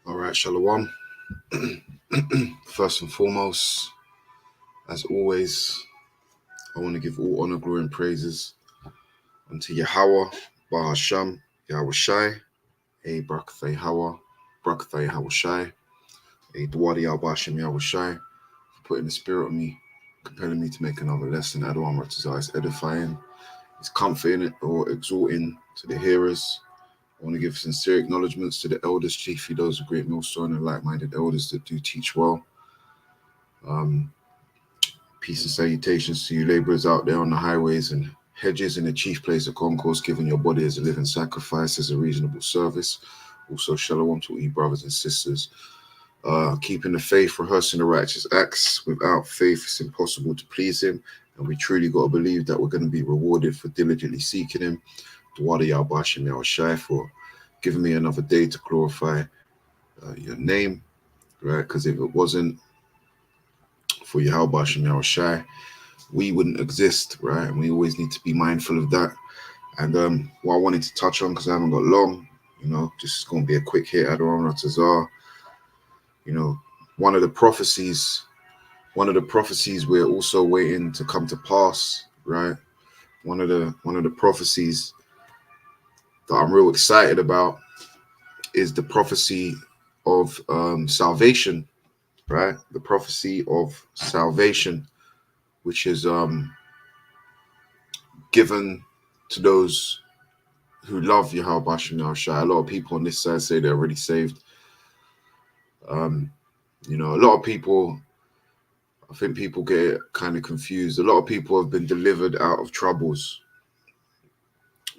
All right, Shalom. First and foremost, as always, I want to give all honor, glory, and praises unto Yahweh, Bahasham, Yahweh Shai, A Brakathay Hawa, Brakathay Hawa Shai, A Dwadi Al Basham Yahweh Shai, for putting the spirit on me, compelling me to make another lesson. Adonai Ratazah is edifying, is comforting or exhorting to the hearers. I want to give sincere acknowledgements to the elders, chiefly those of Great Millstone and like-minded elders that do teach well. Peace and salutations to you laborers out there on the highways and hedges in the chief place of concourse, giving your body as a living sacrifice, as a reasonable service. Also, shalom to all you brothers and sisters. Keeping the faith, rehearsing the righteous acts. Without faith, it's impossible to please him. And we truly got to believe that we're going to be rewarded for diligently seeking him. Dwada Yalbashim Yahweh for giving me another day to glorify your name, right? Because if it wasn't for Yahweh Shem Yahweh, we wouldn't exist, right? And we always need to be mindful of that. And what I wanted to touch on, because I haven't got long, just going to be a quick hit. Adonai Ratazah, one of the prophecies we're also waiting to come to pass, right? One of the prophecies that I'm real excited about is the prophecy of salvation, right? The prophecy of salvation, which is given to those who love Yahweh Bashem Yahushua. A lot of people on this side say they're already saved. A lot of people, I think people get kind of confused. A lot of people have been delivered out of troubles,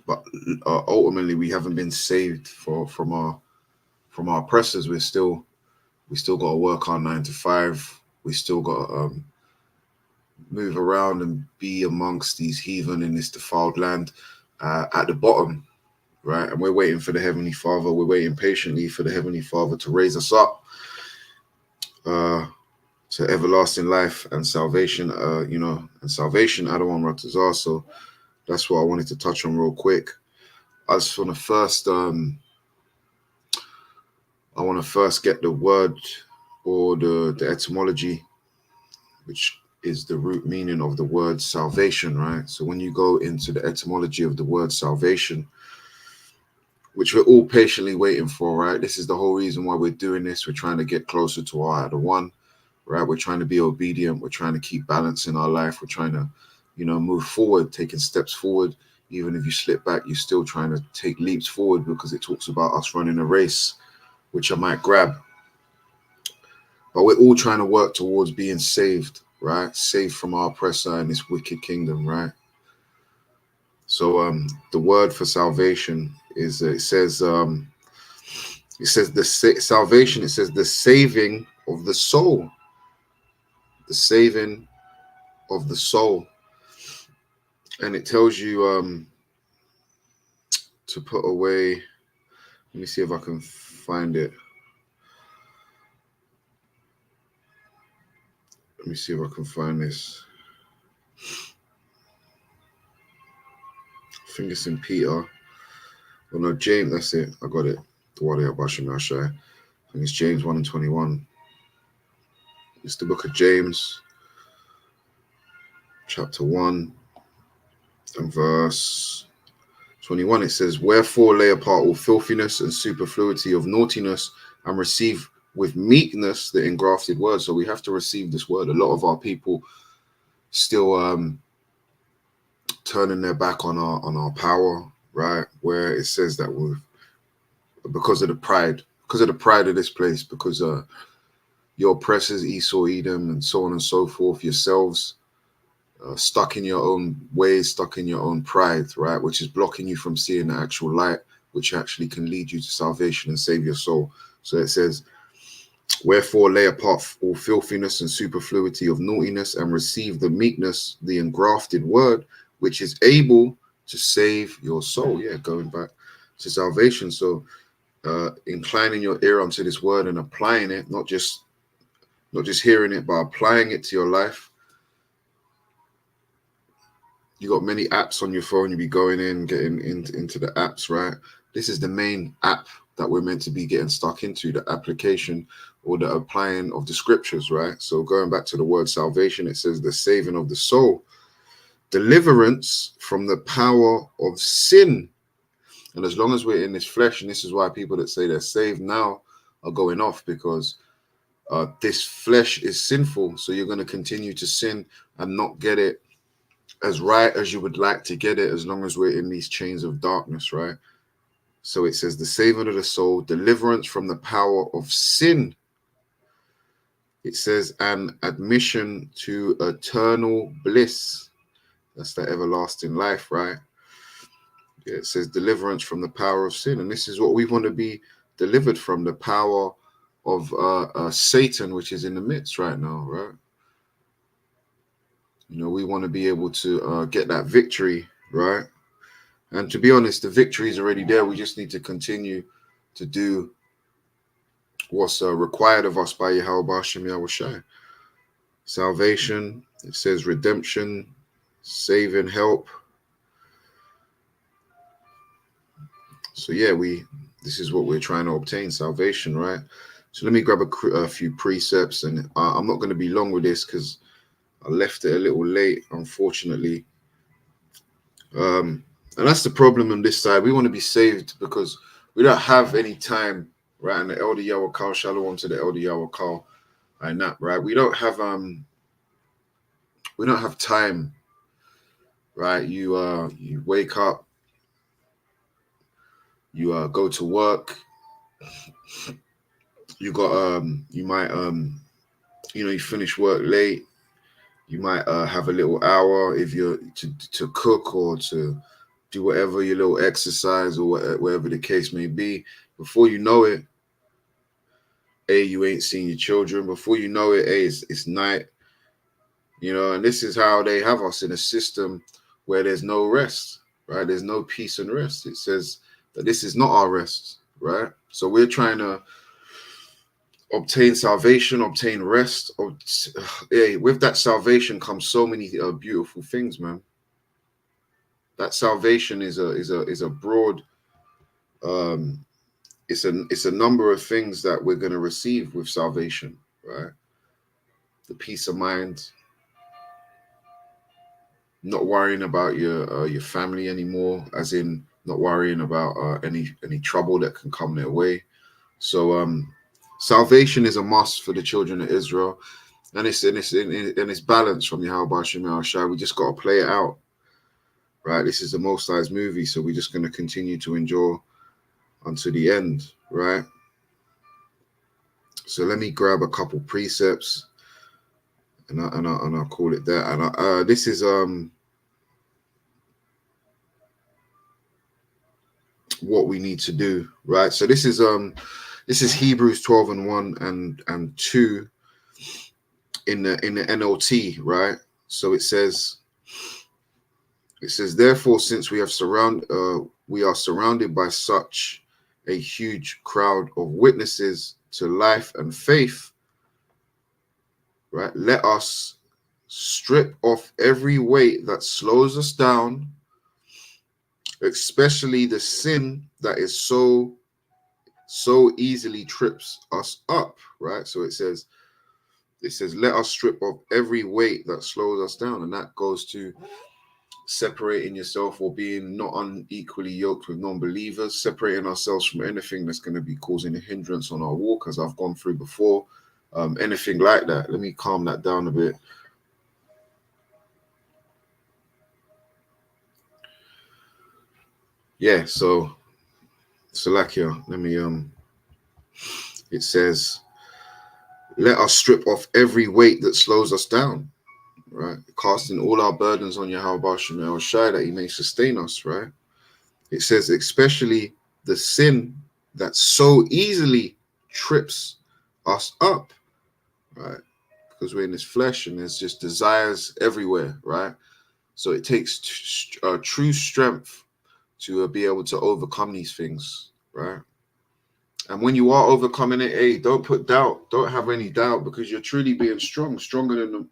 but ultimately we haven't been saved from our oppressors. We still got to work our 9 to 5. We still got to move around and be amongst these heathen in this defiled land at the bottom, right? And we're waiting for the Heavenly Father. We're waiting patiently for the Heavenly Father to raise us up to everlasting life and salvation, and salvation, Adonai Ratazah. So that's what I wanted to touch on real quick. I just want to first get the word or the etymology, which is the root meaning of the word salvation, right? So when you go into the etymology of the word salvation, which we're all patiently waiting for, right? This is the whole reason why we're doing this. We're trying to get closer to our one, right? We're trying to be obedient. We're trying to keep balance in our life. We're trying to, move forward, taking steps forward. Even if you slip back, you're still trying to take leaps forward, because it talks about us running a race, which I might grab. But we're all trying to work towards being saved, right? Saved from our oppressor and this wicked kingdom, right? So the word for salvation is it says the salvation. It says the saving of the soul. The saving of the soul, and it tells you to put away. Let me see if I can find it. Let me see if I can find this. I think it's in Peter. Oh no, James. That's it. I got it. I think it's James 1:21. It's the book of James, chapter 1 and verse 21. It says, "Wherefore lay apart all filthiness and superfluity of naughtiness, and receive with meekness the engrafted word." So we have to receive this word. A lot of our people still turning their back on our power, right? Where it says that because of the pride of this place, because your oppressors, Esau, Edom, and so on and so forth, yourselves, stuck in your own ways, stuck in your own pride, right? Which is blocking you from seeing the actual light, which actually can lead you to salvation and save your soul. So it says, "Wherefore lay apart all filthiness and superfluity of naughtiness, and receive the meekness, the engrafted word, which is able to save your soul." Yeah, going back to salvation. So inclining your ear unto this word and applying it, not just hearing it, but applying it to your life, You got many apps on your phone. You be going in, getting into the apps, right? This is the main app that we're meant to be getting stuck into, the application or the applying of the scriptures, right? So going back to the word salvation, it says the saving of the soul, deliverance from the power of sin. And as long as we're in this flesh, and this is why people that say they're saved now are going off, because this flesh is sinful. So you're going to continue to sin and not get it as right as you would like to get it, as long as we're in these chains of darkness, right? So it says the saving of the soul, deliverance from the power of sin. It says an admission to eternal bliss. That's the everlasting life, right? Yeah, it says deliverance from the power of sin. And this is what we want to be delivered from, the power of Satan, which is in the midst right now, right? You know, we want to be able to get that victory, right? And to be honest, the victory is already there. We just need to continue to do what's required of us by Yahweh Hashem Yahushai. Salvation, it says redemption, saving, help. So yeah, this is what we're trying to obtain, salvation, right? So let me grab a few precepts, and I'm not going to be long with this because I left it a little late, unfortunately. And that's the problem on this side. We want to be saved because we don't have any time, right? And the Elder Yawakal, shalom to the Elder Yawakal, and that, right? We don't have time, right? You wake up, you go to work, you got you might you finish work late, you might have a little hour if you're to cook or to do whatever, your little exercise or whatever the case may be. Before you know it, you ain't seen your children. Before you know it, it's night. And this is how they have us, in a system where there's no rest, right? There's no peace and rest. It says that this is not our rest, right? So we're trying to obtain salvation, obtain rest. With that salvation comes so many beautiful things, man. That salvation is a broad, it's a number of things that we're going to receive with salvation, right? The peace of mind, not worrying about your family anymore, as in not worrying about any trouble that can come their way. So salvation is a must for the children of Israel, and it's balanced from Yahweh Shem Shai. We just got to play it out, right? This is the Most High's movie, so we're just going to continue to endure unto the end, right? So let me grab a couple precepts, and I'll call it that. And this is what we need to do, right? So this is Hebrews 12:1 and 2 in the NLT, right? So it says therefore, since we are surrounded by such a huge crowd of witnesses to life and faith, right? Let us strip off every weight that slows us down, especially the sin that is so easily trips us up, right? So it says let us strip off every weight that slows us down, and that goes to separating yourself or being not unequally yoked with non-believers, separating ourselves from anything that's going to be causing a hindrance on our walk, as I've gone through before. Anything like that. Let me calm that down a bit. Yeah, so Salakia, let me it says, let us strip off every weight that slows us down, right? Casting all our burdens on Yahweh Shem El Shai, that he may sustain us, right? It says, especially the sin that so easily trips us up, right? Because we're in this flesh and there's just desires everywhere, right? So it takes true strength to be able to overcome these things, right? And when you are overcoming it, don't put doubt, don't have any doubt, because you're truly being stronger than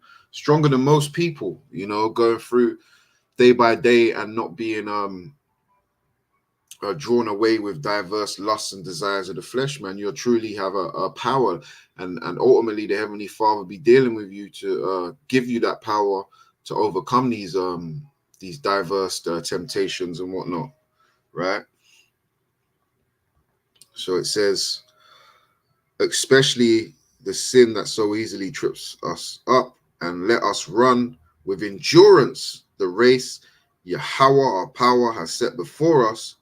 most people, going through day by day and not being drawn away with diverse lusts and desires of the flesh, man. You'll truly have a power, and ultimately the Heavenly Father be dealing with you to give you that power to overcome these diverse temptations and whatnot, right? So it says, especially the sin that so easily trips us up, and let us run with endurance the race Yahweh, our power, has set before us.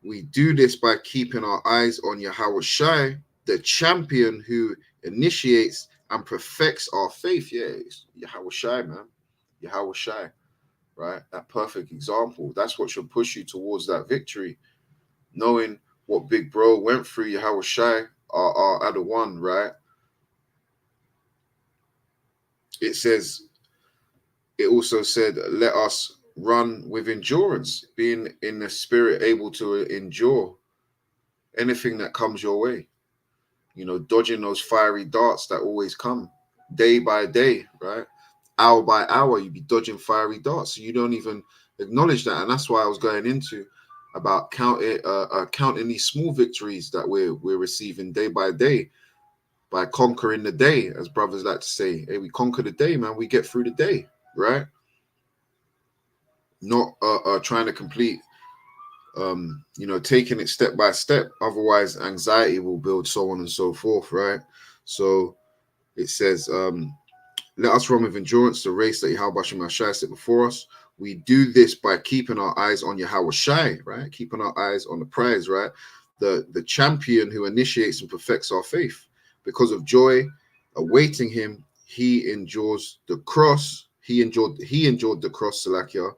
We do this by keeping our eyes on Yahweh Shai, the champion who initiates and perfects our faith. Yeah, it's Yahweh Shai, man. Yahweh Shai, right? That perfect example. That's what should push you towards that victory. Knowing what Big Bro went through, Yahweh Shai, our other one, right? It says, it also said, let us run with endurance, being in the spirit able to endure anything that comes your way. You know, dodging those fiery darts that always come day by day, right? Hour by hour, you be dodging fiery darts. So you don't even acknowledge that. And that's why I was going into about counting these small victories that we're receiving day by day, by conquering the day, as brothers like to say. Hey, we conquer the day, man. We get through the day, right? Not trying to complete, you know, taking it step by step. Otherwise, anxiety will build, so on and so forth, right? So it says, let us run with endurance the race that Yahweh Shai set before us. We do this by keeping our eyes on Yahweh Shai, right? Keeping our eyes on the prize, right? The champion who initiates and perfects our faith. Because of joy awaiting him, he endures the cross. He endured the cross, Salakia,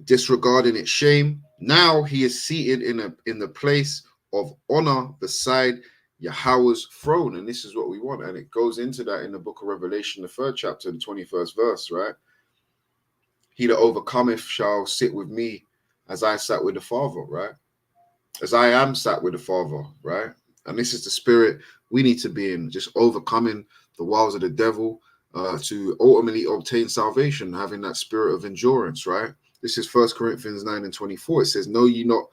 disregarding its shame. Now he is seated in the place of honor beside Yahweh's throne. And this is what we want. And it goes into that in the book of Revelation, the 3rd chapter, the 21st verse, right? He that overcometh shall sit with me as I sat with the Father, right? As I am sat with the Father, right? And this is the spirit we need to be in, just overcoming the wiles of the devil to ultimately obtain salvation, having that spirit of endurance, right? This is 1 Corinthians 9 and 24. It says, know ye not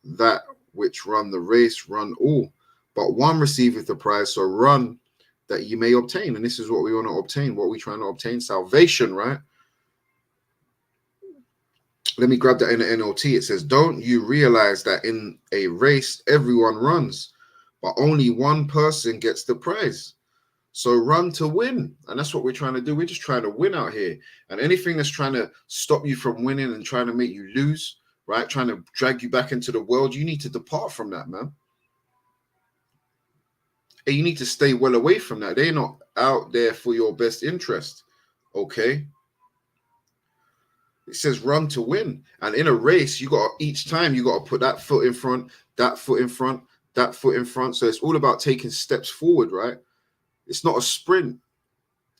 that which run the race run all, but one receiveth the prize, so run that ye may obtain. And this is what we want to obtain. What we trying to obtain? Salvation, right? Let me grab that in the NLT. It says, don't you realize that in a race everyone runs, but only one person gets the prize? So run to win. And that's what we're trying to do. We're just trying to win out here. And anything that's trying to stop you from winning and trying to make you lose, right? Trying to drag you back into the world, you need to depart from that, man. And you need to stay well away from that. They're not out there for your best interest. Okay. It says run to win. And in a race, each time you got to put that foot in front, that foot in front, that foot in front. So it's all about taking steps forward, right? It's not a sprint,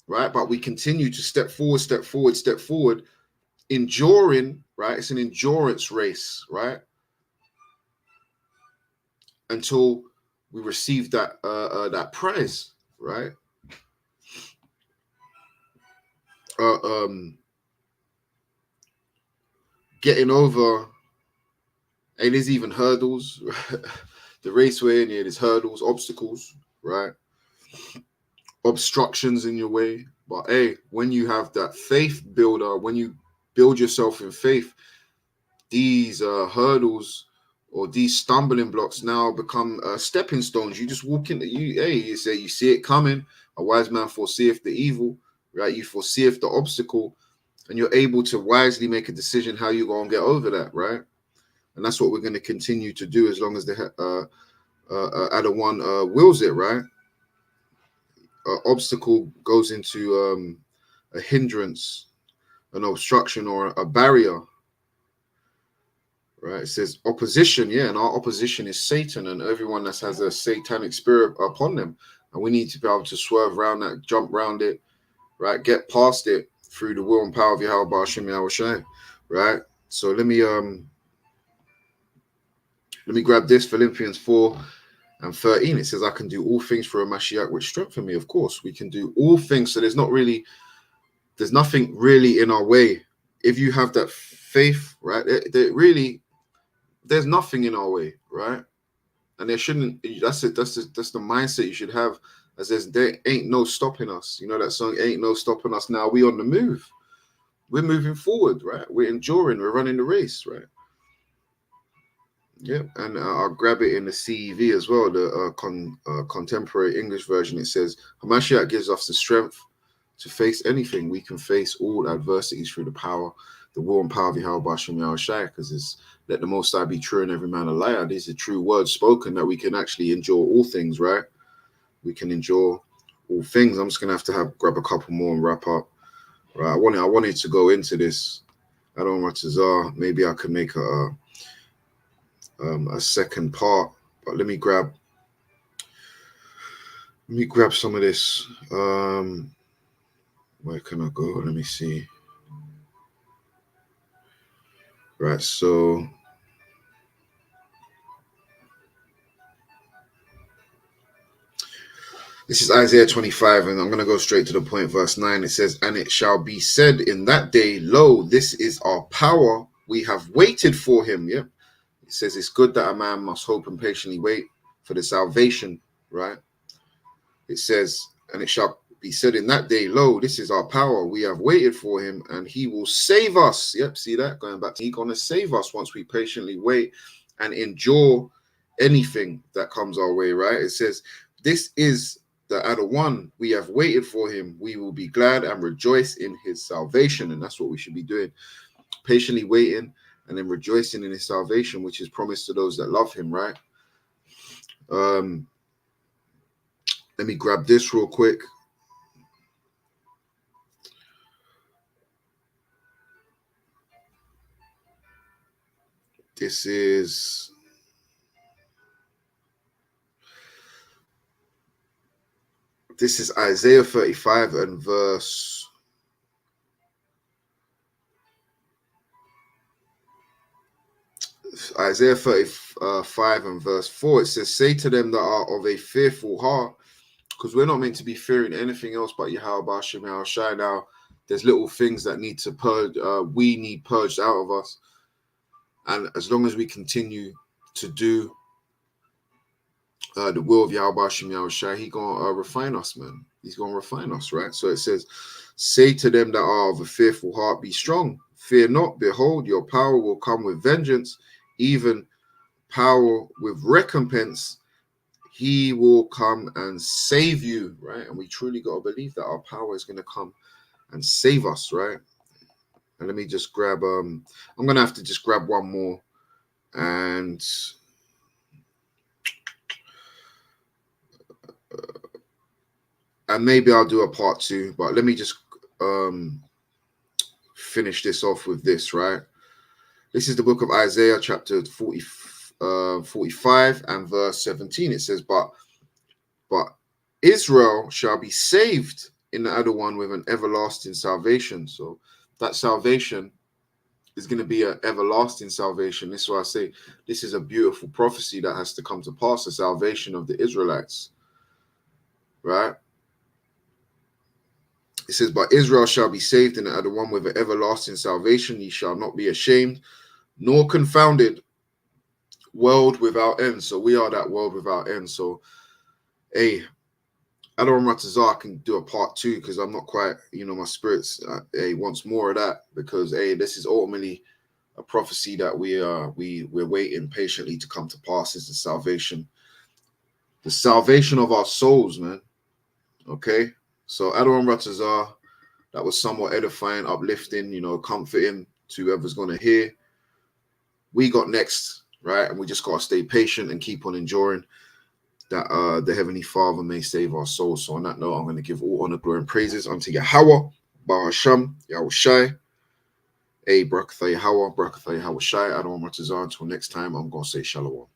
right? But we continue to step forward, step forward, step forward, enduring, right? It's an endurance race, right? Until we receive that that prize, right? Getting over, and there's even hurdles. The raceway, and there's hurdles, obstacles, right? Obstructions in your way. But hey, when you have that faith builder, when you build yourself in faith, these hurdles or these stumbling blocks now become stepping stones. You just walk into you say you see it coming. A wise man foreseeth the evil, right? You foreseeth the obstacle, and you're able to wisely make a decision how you're going to get over that, right? And that's what we're going to continue to do as long as the other one wills it, right? Obstacle goes into a hindrance, an obstruction, or a barrier, right? It says opposition, yeah, and our opposition is Satan and everyone that has a satanic spirit upon them, and we need to be able to swerve around that, jump around it, right? Get past it through the will and power of Yahweh Ba'ashem Yahweh Shai, right? So let me grab this, Philippians 4 And 13, it says, I can do all things through a Mashiach which strengthen me. Of course, we can do all things. So there's nothing really in our way. If you have that faith, right, there's nothing in our way, right? And there shouldn't, that's it, that's the mindset you should have, as there ain't no stopping us. You know that song, Ain't No Stopping Us Now. We on the move. We're moving forward, right? We're enduring, we're running the race, right? Yeah, and I'll grab it in the CEV as well, the contemporary English version. It says, Hamashiach gives us the strength to face anything. We can face all adversities through the will and power of Yahweh Bashem Yahushai, because it's let the Most High be true and every man a liar. These are true words spoken that we can actually endure all things, right? We can endure all things. I'm just going to have grab a couple more and wrap up. Right, I wanted to go into this. I don't know what to say. Maybe I could make a second part, but let me grab some of this. Where can I go? Let me see. Right, so this is Isaiah 25, and I'm going to go straight to the point. Verse 9, it says, and it shall be said in that day, lo, this is our power. We have waited for him. Yep. It says it's good that a man must hope and patiently wait for the salvation, right? It says, and it shall be said in that day, lo, this is our power. We have waited for him, and he will save us. Yep, see that? Going back to, he's going to save us once we patiently wait and endure anything that comes our way, right? It says, this is the other one. We have waited for him. We will be glad and rejoice in his salvation. And that's what we should be doing. Patiently waiting and then rejoicing in his salvation, which is promised to those that love him, right? Let me grab this real quick. This is Isaiah 35 and verse Isaiah 35 and verse 4. It says, say to them that are of a fearful heart, because we're not meant to be fearing anything else but Yahweh Bashem Yahushai. Now, there's little things that need to purge, we need purged out of us. And as long as we continue to do the will of Yahweh Bashem Yahushai, he's going to refine us, man. He's going to refine us, right? So it says, say to them that are of a fearful heart, be strong. Fear not. Behold, your power will come with vengeance, even power with recompense. He will come and save you, right? And we truly got to believe that our power is going to come and save us, right? And let me just grab, I'm going to have to just grab one more. And maybe I'll do a part 2, but let me just finish this off with this, right? This is the book of Isaiah, chapter 45 and verse 17. It says, but Israel shall be saved in the other one with an everlasting salvation. So that salvation is going to be an everlasting salvation. This is why I say this is a beautiful prophecy that has to come to pass, the salvation of the Israelites, right? It says, but Israel shall be saved in the other one with an everlasting salvation. Ye shall not be ashamed nor confounded, world without end. So we are that world without end. So, hey, Adon Ratazar, I can do a part 2 because I'm not quite, my spirits wants more of that, because this is ultimately a prophecy that we're waiting patiently to come to pass. Is the salvation of our souls, man. Okay, so Adon Ratazar, that was somewhat edifying, uplifting, comforting to whoever's going to hear. We got next, right? And we just got to stay patient and keep on enduring that the Heavenly Father may save our souls. So on that note, I'm going to give all honor, glory, and praises unto Yahweh, Bahasham, Yahushai, Barakatha Yahweh, Barakatha Yahushai. I don't want to until next time. I'm going to say Shalom.